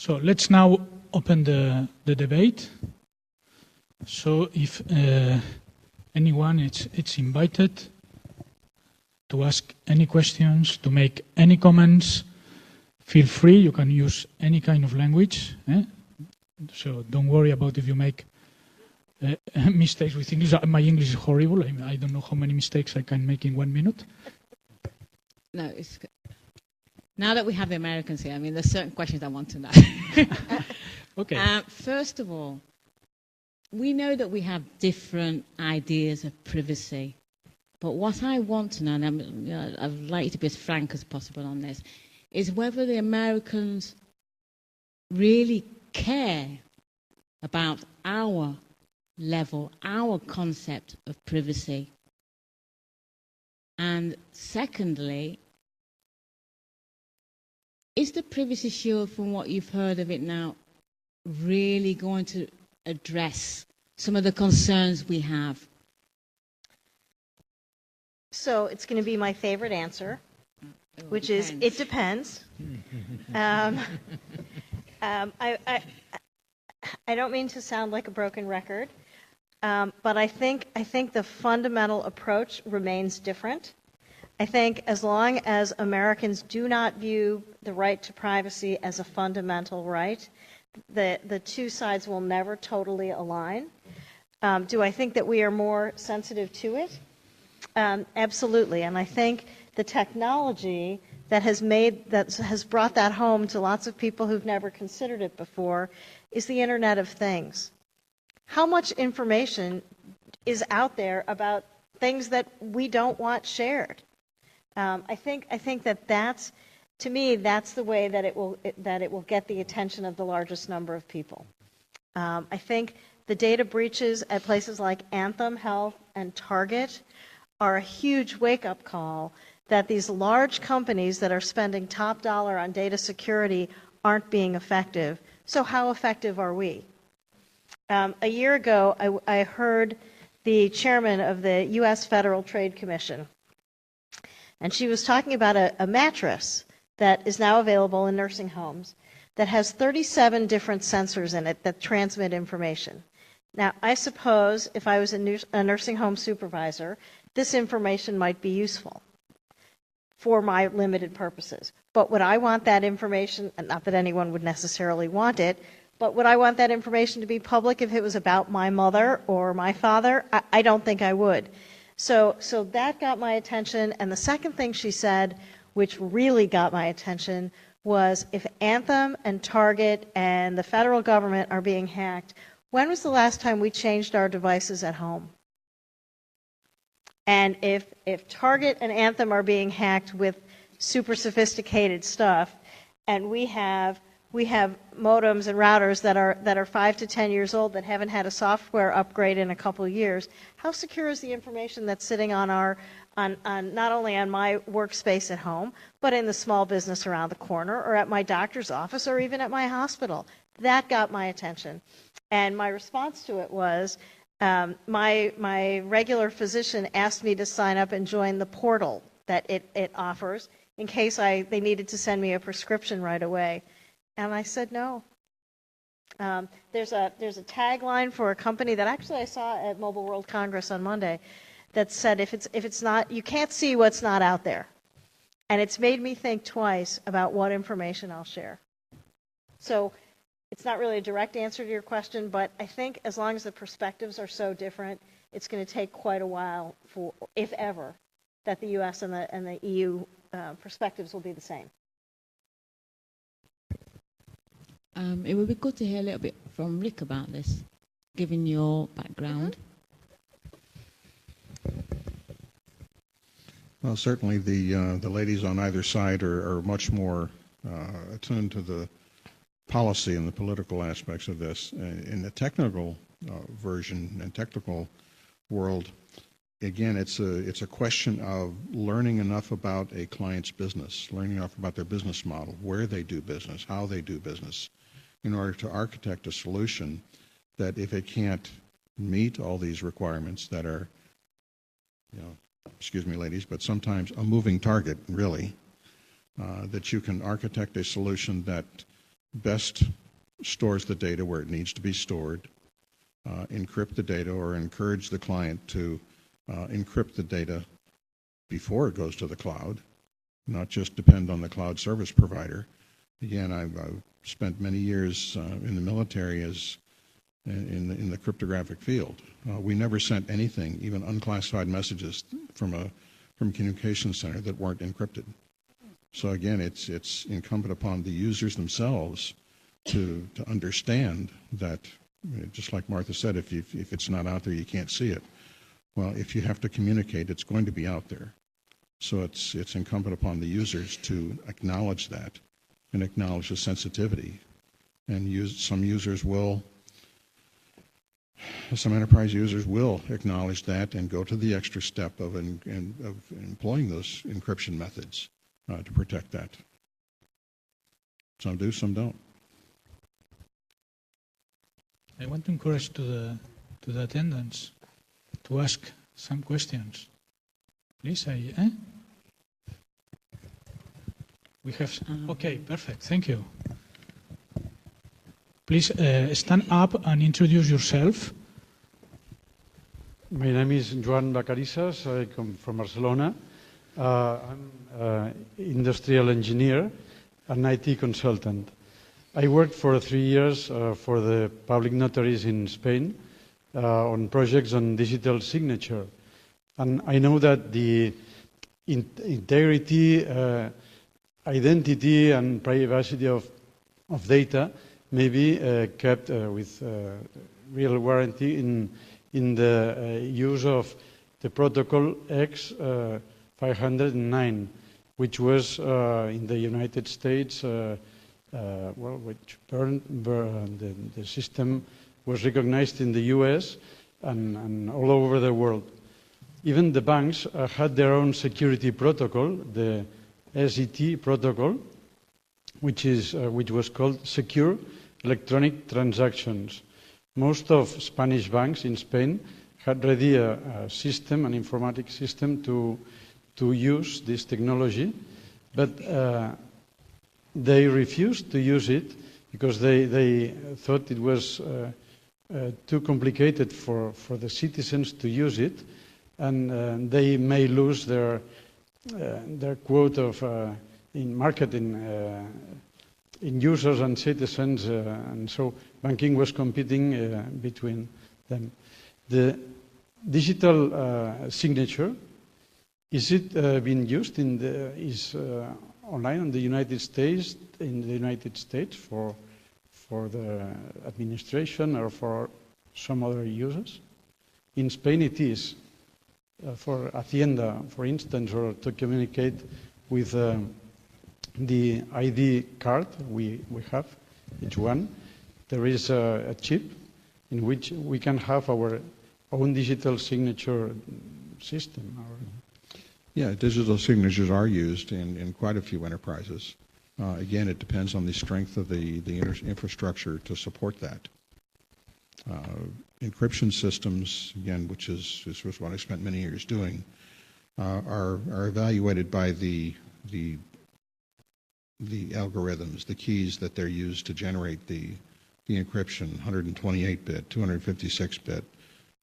So let's now open the debate. So if anyone it's invited to ask any questions, to make any comments, feel free. You can use any kind of language. So don't worry about if you make mistakes with English. My English is horrible. I don't know how many mistakes I can make in 1 minute. No, it's good. Now that we have the Americans here, I mean, there's certain questions I want to know. Okay. First of all, we know that we have different ideas of privacy. But what I want to know, and I'd like you to be as frank as possible on this, is whether the Americans really care about our level, our concept of privacy. And secondly, is the Privacy Shield, from what you've heard of it now, really going to address some of the concerns we have? So it's going to be my favorite answer, which is it depends. I don't mean to sound like a broken record, but I think the fundamental approach remains different. I think as long as Americans do not view the right to privacy as a fundamental right, the two sides will never totally align. Do I think that we are more sensitive to it? Absolutely, and I think the technology that has brought that home to lots of people who've never considered it before is the Internet of Things. How much information is out there about things that we don't want shared? I think that's, to me, that's the way that it will get the attention of the largest number of people. I think the data breaches at places like Anthem Health and Target are a huge wake-up call that these large companies that are spending top dollar on data security aren't being effective. So how effective are we? A year ago, I heard the chairman of the U.S. Federal Trade Commission, and she was talking about a mattress that is now available in nursing homes that has 37 different sensors in it that transmit information. Now, I suppose if I was a nursing home supervisor, this information might be useful for my limited purposes. But would I want that information, and not that anyone would necessarily want it, but would I want that information to be public if it was about my mother or my father? I don't think I would. So that got my attention. And the second thing she said, which really got my attention, was if Anthem and Target and the federal government are being hacked, when was the last time we changed our devices at home? And if Target and Anthem are being hacked with super sophisticated stuff, and we have modems and routers that are 5 to 10 years old that haven't had a software upgrade in a couple of years, how secure is the information that's sitting on not only on my workspace at home, but in the small business around the corner, or at my doctor's office, or even at my hospital? That got my attention, and my response to it was, my regular physician asked me to sign up and join the portal that it offers in case they needed to send me a prescription right away. And I said no. There's a tagline for a company that actually I saw at Mobile World Congress on Monday that said if it's not, you can't see what's not out there. And it's made me think twice about what information I'll share. So it's not really a direct answer to your question, but I think as long as the perspectives are so different, it's going to take quite a while, for, if ever, that the U.S. and the EU perspectives will be the same. It would be good to hear a little bit from Rick about this, given your background. Well, certainly the ladies on either side are much more attuned to the policy and the political aspects of this. In the technical version and technical world, again, it's a question of learning enough about a client's business, learning enough about their business model, where they do business, how they do business, in order to architect a solution that if it can't meet all these requirements that are, excuse me, ladies, but sometimes a moving target, really, that you can architect a solution that best stores the data where it needs to be stored, encrypt the data, or encourage the client to encrypt the data before it goes to the cloud, not just depend on the cloud service provider. Again, I've spent many years in the military as in the cryptographic field. We never sent anything, even unclassified messages from a communications center that weren't encrypted. So again, it's incumbent upon the users themselves to understand that, just like Martha said, if it's not out there, you can't see it. Well, if you have to communicate, it's going to be out there. So it's incumbent upon the users to acknowledge that and acknowledge the sensitivity. And some enterprise users will acknowledge that and go to the extra step of employing those encryption methods to protect that. Some do, some don't. I want to encourage to the attendants to ask some questions. Please, we have. Okay, perfect. Thank you. Please stand up and introduce yourself. My name is Joan Bacarisas. I come from Barcelona. I'm an industrial engineer and IT consultant. I worked for 3 years for the public notaries in Spain on projects on digital signature. And I know that the integrity, identity, and privacy of data may be kept with real warranty in the use of the protocol X509, which was in the United States, which the system was recognized in the US and all over the world. Even the banks had their own security protocol, the SET protocol, which was called Secure Electronic Transactions. Most of Spanish banks in Spain had already a system, an informatic system to use this technology, but they refused to use it because they thought it was too complicated for the citizens to use it, and they may lose their quote of in marketing in users and citizens, and so banking was competing between them. The digital signature, is it being used online in the United States? For the administration or for some other users? In Spain, it is. For Hacienda, for instance, or to communicate with the ID card we have, each one, there is a chip in which we can have our own digital signature system. Yeah, digital signatures are used in quite a few enterprises. Again, it depends on the strength of the infrastructure to support that. Encryption systems, again, which is what I spent many years doing, are evaluated by the algorithms, the keys that they're used to generate the encryption, 128-bit, 256-bit,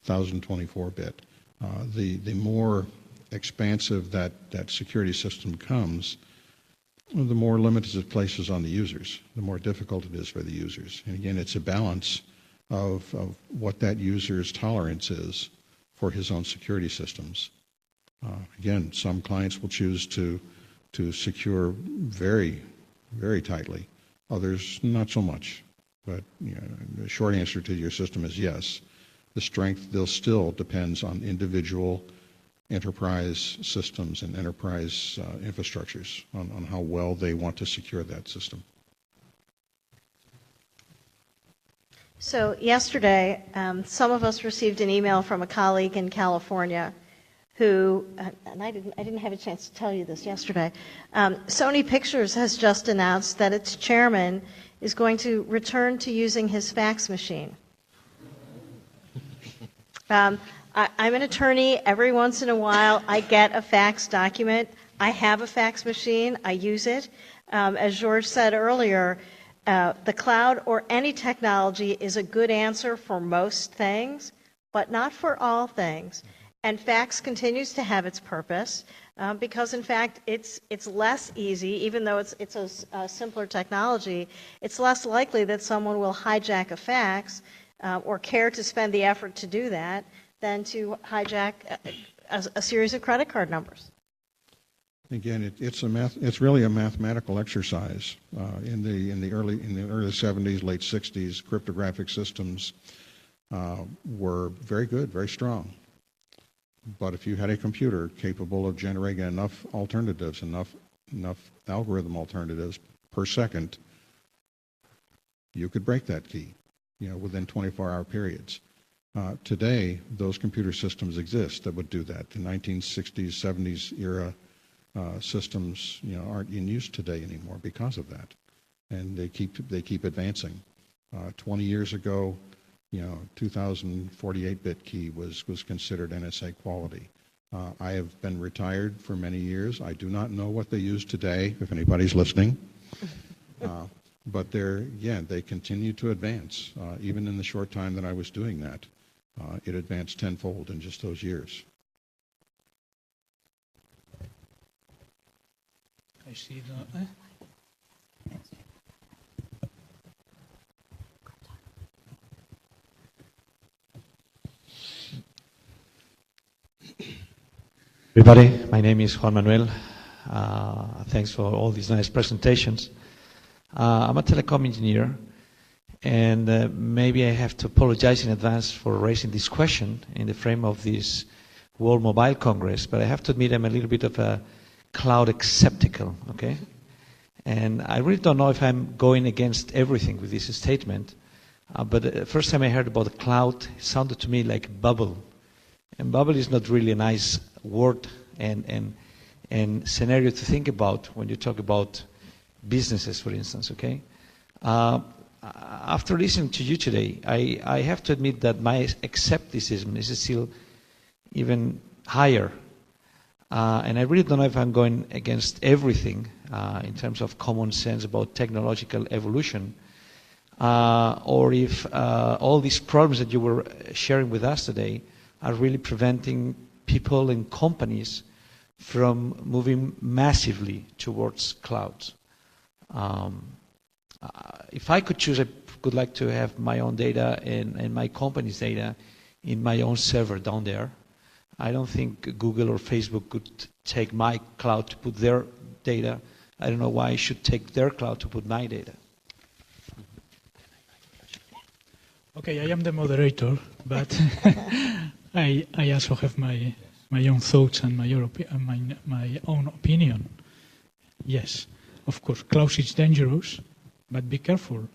1024-bit. The more expansive that security system comes, the more limits it places on the users, the more difficult it is for the users. And again, it's a balance of what that user's tolerance is for his own security systems. Again, some clients will choose to secure very, very tightly. Others, not so much. But the short answer to your system is yes. The strength still depends on individual enterprise systems and enterprise infrastructures on how well they want to secure that system. So yesterday, some of us received an email from a colleague in California who, and I didn't have a chance to tell you this yesterday, Sony Pictures has just announced that its chairman is going to return to using his fax machine. I'm an attorney. Every once in a while, I get a fax document. I have a fax machine. I use it. As George said earlier, The cloud or any technology is a good answer for most things, but not for all things. And fax continues to have its purpose because, in fact, it's less easy, even though it's a simpler technology, it's less likely that someone will hijack a fax or care to spend the effort to do that than to hijack a series of credit card numbers. Again, it's really a mathematical exercise. In the early 70s, late 60s, cryptographic systems were very good, very strong. But if you had a computer capable of generating enough alternatives, enough algorithm alternatives per second, you could break that key, within 24-hour periods. Today, those computer systems exist that would do that. The 1960s, 70s era systems, aren't in use today anymore because of that, and they keep advancing. 20 years ago, 2048-bit key was considered NSA quality. I have been retired for many years. I do not know what they use today, if anybody's listening. But they continue to advance. Even in the short time that I was doing that, it advanced tenfold in just those years. I see the... Everybody, my name is Juan Manuel. Thanks for all these nice presentations. I'm a telecom engineer, and maybe I have to apologize in advance for raising this question in the frame of this World Mobile Congress, but I have to admit I'm a little bit of a cloud skeptical, okay? And I really don't know if I'm going against everything with this statement, but the first time I heard about the cloud, it sounded to me like bubble. And bubble is not really a nice word and scenario to think about when you talk about businesses, for instance, okay? After listening to you today, I have to admit that my skepticism is still even higher. And I really don't know if I'm going against everything in terms of common sense about technological evolution, or if all these problems that you were sharing with us today are really preventing people and companies from moving massively towards clouds. If I could choose, I would like to have my own data and my company's data in my own server down there. I don't think Google or Facebook could take my cloud to put their data. I don't know why I should take their cloud to put my data. Okay, I am the moderator, but I also have my own thoughts and my own opinion. Yes, of course, cloud is dangerous, but be careful,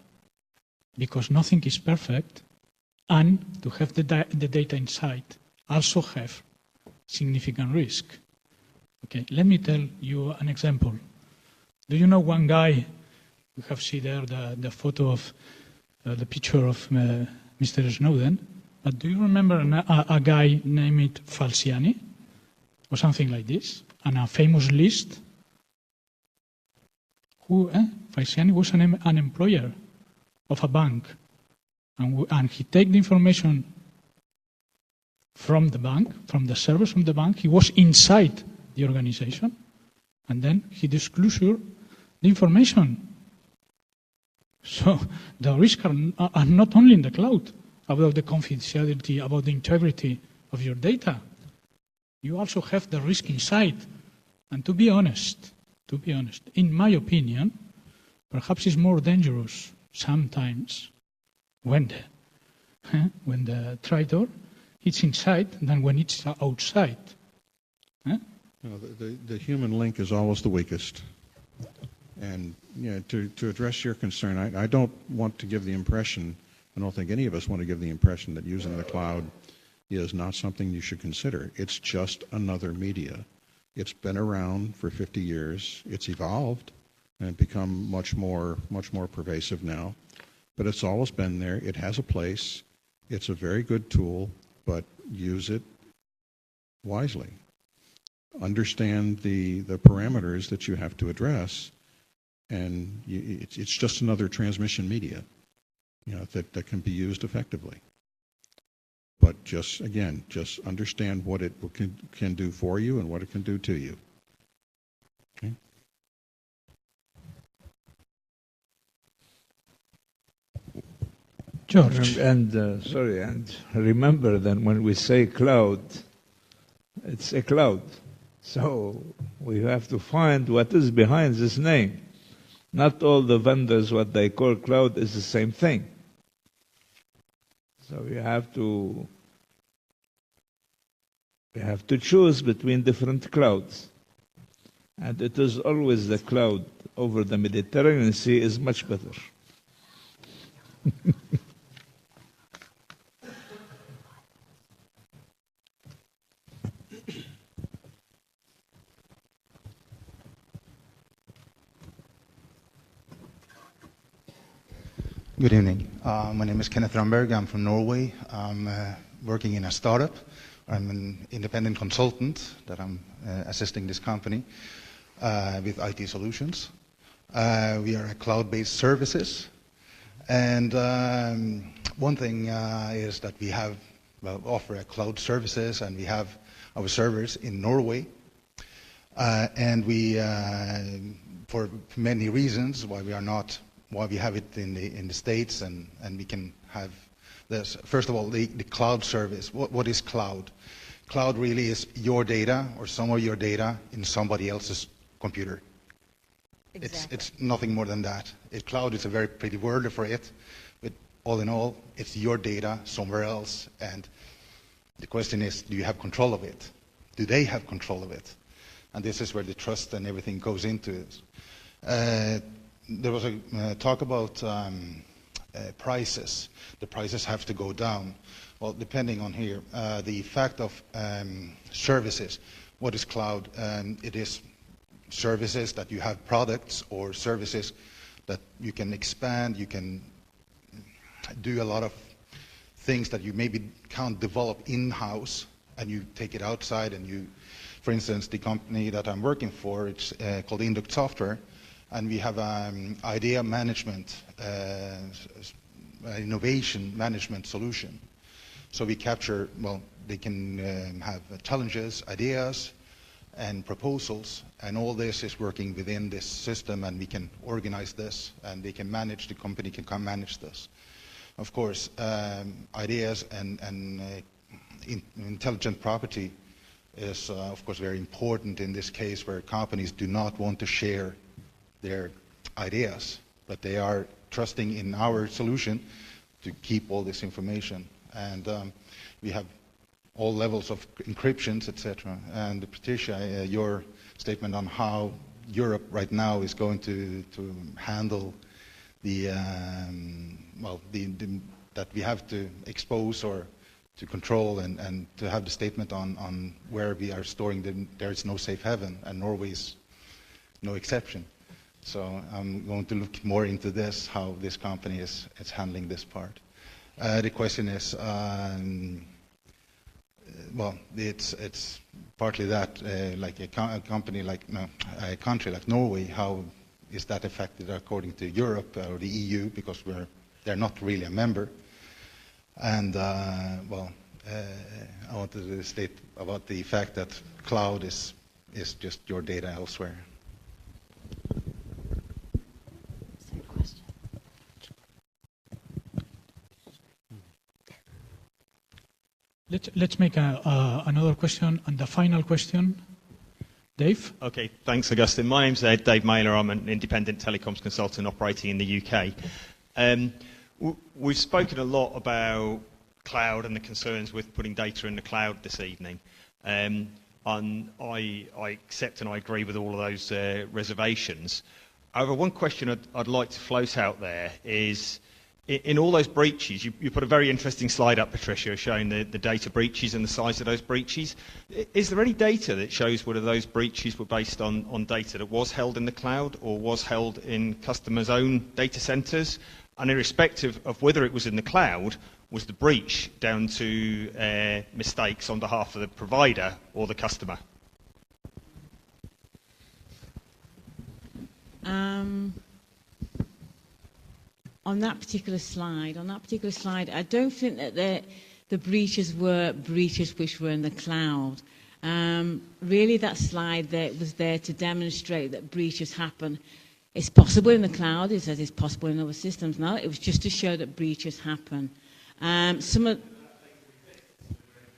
because nothing is perfect, and to have the data inside also have significant risk. Okay, let me tell you an example. Do you know one guy? We have seen there the photo of the picture of Mr. Snowden. But do you remember a guy named Falciani or something like this, and a famous list? Falciani was an employer of a bank, and he take the information from the bank, from the servers from the bank. He was inside the organization, and then he disclosed the information. So the risks are not only in the cloud, about the confidentiality, about the integrity of your data. You also have the risk inside. And to be honest, in my opinion, perhaps it's more dangerous sometimes when the traitor is inside than when it's outside. The human link is always the weakest. And to address your concern, I don't want to give the impression, I don't think any of us want to give the impression that using the cloud is not something you should consider. It's just another media. It's been around for 50 years. It's evolved and become much more pervasive now. But it's always been there. It has a place. It's a very good tool, but use it wisely. Understand the parameters that you have to address, and it's just another transmission media, that can be used effectively. But just understand what it can do for you and what it can do to you. Okay. George. And remember that when we say cloud, it's a cloud. So we have to find what is behind this name. Not all the vendors, what they call cloud, is the same thing. So you have to choose between different clouds. And it is always the cloud over the Mediterranean Sea is much better. Good evening. My name is Kenneth Ramberg. I'm from Norway. I'm working in a startup. I'm an independent consultant that I'm assisting this company with IT solutions. We are a cloud-based services. And one thing is that we offer a cloud services, and we have our servers in Norway. And we, for many reasons, why we have it in the States, and we can have this. First of all, the cloud service. What is cloud? Cloud really is your data or some of your data in somebody else's computer. Exactly. It's nothing more than that. Cloud is a very pretty word for it, but all in all, it's your data somewhere else. And the question is, do you have control of it? Do they have control of it? And this is where the trust and everything goes into it. There was a talk about prices. The prices have to go down. Well, depending on here, the fact of services. What is cloud? It is services that you have products or services that you can expand. You can do a lot of things that you maybe can't develop in-house, and you take it outside. And you, for instance, the company that I'm working for, it's called Induct Software. And we have idea management, innovation management solution. So we capture, they can have challenges, ideas, and proposals, and all this is working within this system, and we can organize this, and they can manage, the company can come manage this. Of course, ideas and intelligent property is, of course, very important in this case, where companies do not want to share their ideas, but they are trusting in our solution to keep all this information. And we have all levels of encryptions, etc. And Patricia, your statement on how Europe right now is going to handle the that we have to expose or to control, and to have the statement on where we are storing there is no safe haven, and Norway is no exception. So I'm going to look more into this, how this company is handling this part. The question is, it's partly that, like a country like Norway, how is that affected according to Europe or the EU, because they're not really a member. And I wanted to state about the fact that cloud is just your data elsewhere. Let's make another question, and the final question. Dave? Okay, thanks, Augustine. My name's Dave Mailer. I'm an independent telecoms consultant operating in the UK. We've spoken a lot about cloud and the concerns with putting data in the cloud this evening. And I accept and I agree with all of those reservations. However, one question I'd like to float out there is, in all those breaches, you put a very interesting slide up, Patricia, showing the data breaches and the size of those breaches. Is there any data that shows whether those breaches were based on data that was held in the cloud or was held in customers' own data centres? And irrespective of whether it was in the cloud, was the breach down to mistakes on behalf of the provider or the customer? On that particular slide, I don't think that the breaches were breaches which were in the cloud. Really, that slide that was there to demonstrate that breaches happen. It's possible in the cloud. It says it's possible in other systems. No, it was just to show that breaches happen.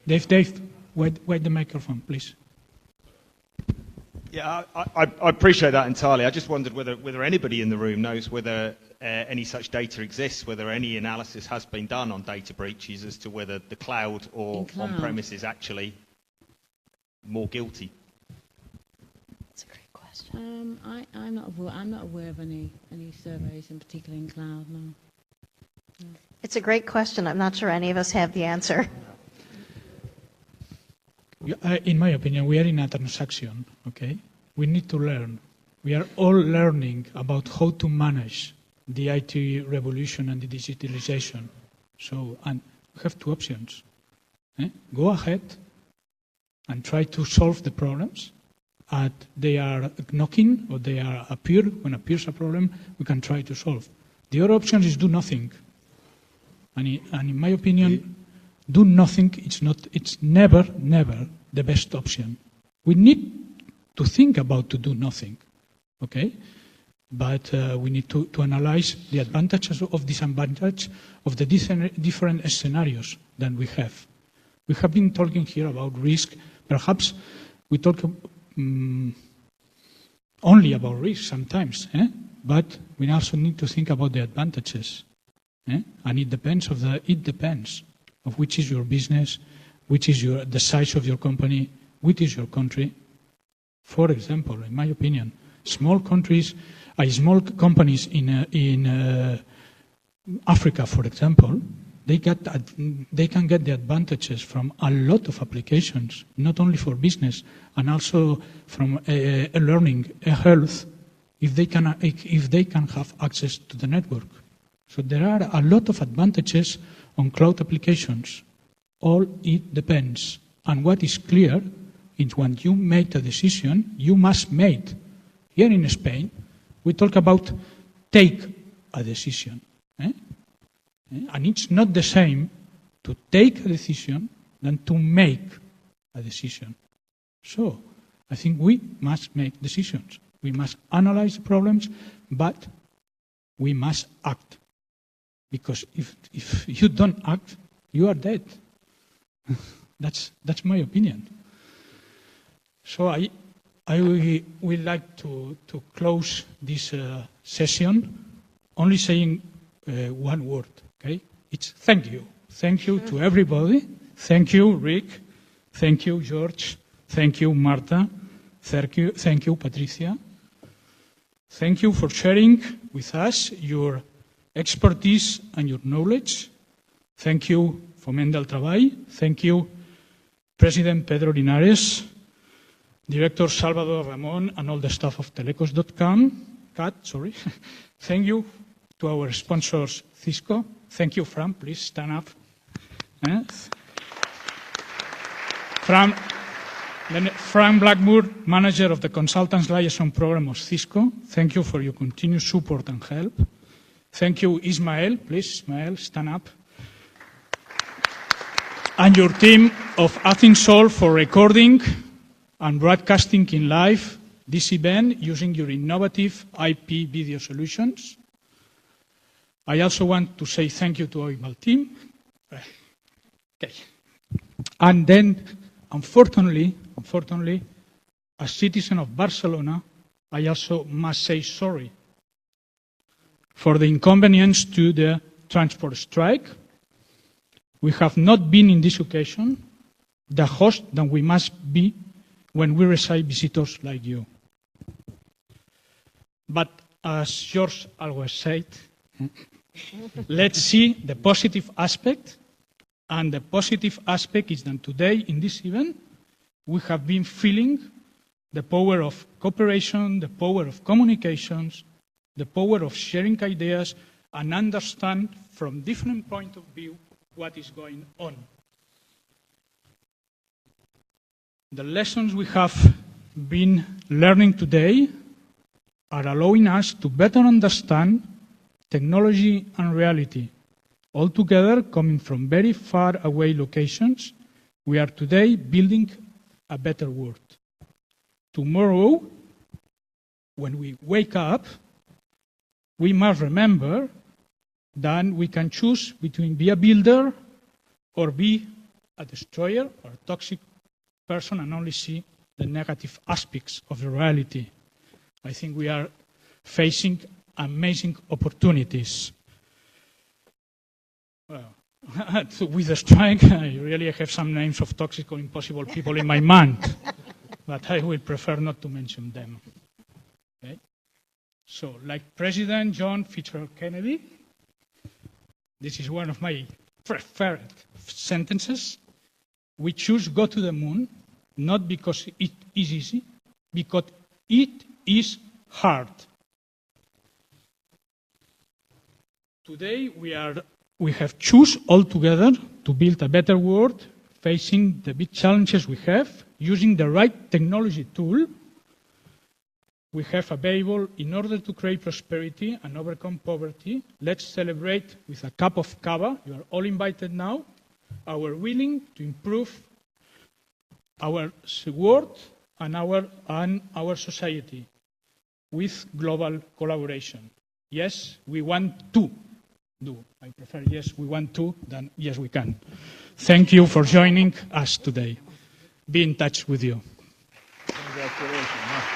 Dave, wait the microphone, please. Yeah, I appreciate that entirely. I just wondered whether anybody in the room knows whether any such data exists, whether any analysis has been done on data breaches as to whether the cloud or on-premise is actually more guilty. That's a great question. I'm not aware of any surveys in particular in cloud, no. It's a great question. I'm not sure any of us have the answer. In my opinion, we are in a transaction, okay? We need to learn. We are all learning about how to manage the IT revolution and the digitalization. So, and we have two options. Go ahead and try to solve the problems. They are knocking or they are appear. When appears a problem, we can try to solve. The other option is do nothing. And in my opinion, do nothing. It's never the best option. We need to think about to do nothing, okay? But we need to analyze the advantages of disadvantage of the different scenarios that we have. We have been talking here about risk. Perhaps we talk only about risk sometimes, but we also need to think about the advantages. And it depends of which is your business, which is the size of your company, which is your country. For example, in my opinion, small companies in Africa, for example, they can get the advantages from a lot of applications, not only for business, and also from learning, health, if they can have access to the network. So there are a lot of advantages on cloud applications. All it depends. And what is clear is when you make a decision, you must make. Here in Spain, we talk about take a decision. And it's not the same to take a decision than to make a decision. So I think we must make decisions. We must analyze the problems, but we must act. Because if you don't act, you are dead. That's my opinion. So I would like to close this session only saying one word. Okay, it's thank you. Thank you to everybody. Thank you, Rick. Thank you, George. Thank you, Marta. Thank you, Patricia. Thank you for sharing with us your expertise and your knowledge. Thank you, Foment del Treball. Thank you, President Pedro Linares, Director Salvador Ramon, and all the staff of telecos.com. Thank you to our sponsors, Cisco. Thank you, Fran. Please stand up. Frank Blackmore, Manager of the Consultants Liaison Program of Cisco. Thank you for your continued support and help. Thank you, Ismael. Please, Ismael, stand up. And your team of AZINSOL for recording and broadcasting in live this event using your innovative IP video solutions. I also want to say thank you to our email team. Okay. And then, unfortunately, as citizen of Barcelona, I also must say sorry for the inconvenience to the transport strike. We have not been in this occasion the host that we must be when we receive visitors like you. But as George always said, let's see the positive aspect. And the positive aspect is that today in this event, we have been feeling the power of cooperation, the power of communications, the power of sharing ideas and understand from different points of view what is going on. The lessons we have been learning today are allowing us to better understand technology and reality. All together, coming from very far away locations, we are today building a better world. Tomorrow, when we wake up, we must remember that we can choose between be a builder or be a destroyer or a toxic person and only see the negative aspects of the reality. I think we are facing amazing opportunities. Well, with the strike, I really have some names of toxic or impossible people in my mind, but I will prefer not to mention them. Okay? So, like President John Fitzgerald Kennedy, this is one of my preferred sentences. We choose go to the moon, not because it is easy, because it is hard. Today we have choose all together to build a better world, facing the big challenges we have, using the right technology tool we have available in order to create prosperity and overcome poverty. Let's celebrate with a cup of cava. You are all invited now. Our willing to improve our world and our society with global collaboration. Yes, we want to do. I prefer yes, we want to than yes, we can. Thank you for joining us today. Be in touch with you. Congratulations.